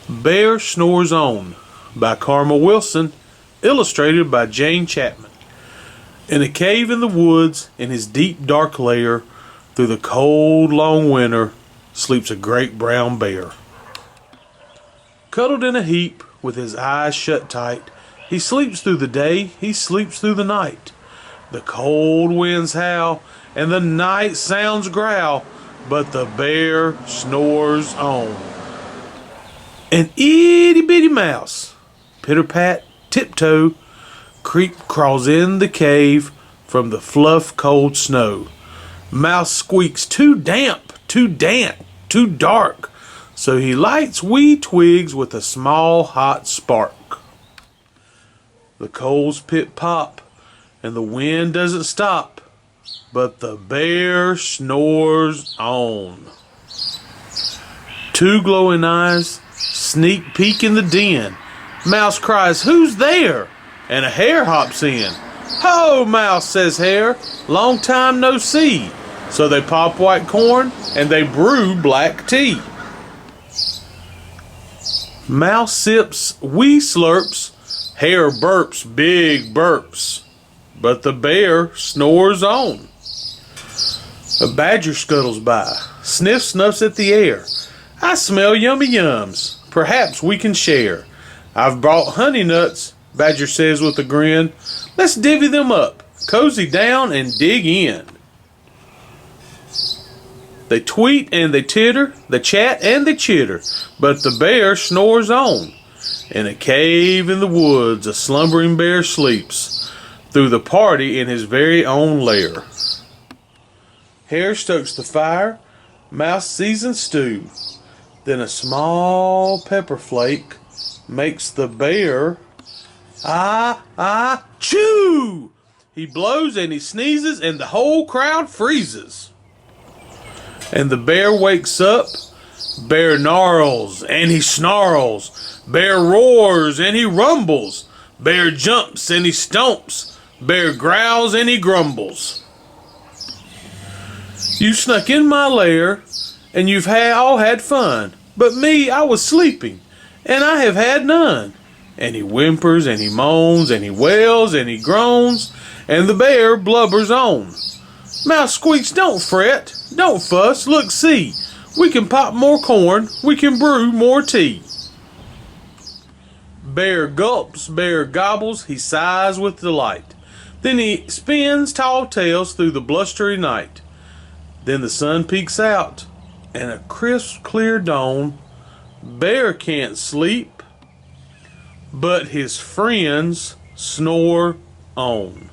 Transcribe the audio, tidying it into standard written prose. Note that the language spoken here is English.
Bear Snores On by Karma Wilson, illustrated by Chapman. In a cave in the woods, in his deep dark lair, through the cold long winter, sleeps a great brown bear. Cuddled in a heap, with his eyes shut tight, he sleeps through the day, he sleeps through the night. The cold winds howl, and the night sounds growl, but the bear snores on. An itty-bitty mouse, pitter-pat, tiptoe, crawls in the cave from the fluff cold snow. Mouse squeaks, too damp, too dark, so he lights wee twigs with a small hot spark. The coals pit-pop, and the wind doesn't stop, but the bear snores on. Two glowing eyes sneak peek in the den. Mouse cries, "Who's there?" And a hare hops in. "Ho, Mouse," says Hare, "long time no see." So they pop white corn and they brew black tea. Mouse sips wee slurps, Hare burps big burps, but the bear snores on. A badger scuttles by, snuffs at the air. "I smell yummy yums, perhaps we can share." "I've brought honey nuts," Badger says with a grin. "Let's divvy them up, cozy down and dig in." They tweet and they titter, they chat and they chitter, but the bear snores on. In a cave in the woods, a slumbering bear sleeps through the party in his very own lair. Hare stokes the fire, Mouse seasons stew. Then a small pepper flake makes the bear chew. He blows and he sneezes and the whole crowd freezes. And the bear wakes up. Bear gnarls and he snarls. Bear roars and he rumbles. Bear jumps and he stomps. Bear growls and he grumbles. "You snuck in my lair and you've all had fun, but me, I was sleeping, and I have had none." And he whimpers and he moans and he wails and he groans, and the bear blubbers on. Mouse squeaks, "Don't fret, don't fuss, look, see, we can pop more corn, we can brew more tea." Bear gulps, bear gobbles, he sighs with delight. Then he spins tall tales through the blustery night. Then the sun peeks out, and a crisp, clear dawn. Bear can't sleep, but his friends snore on.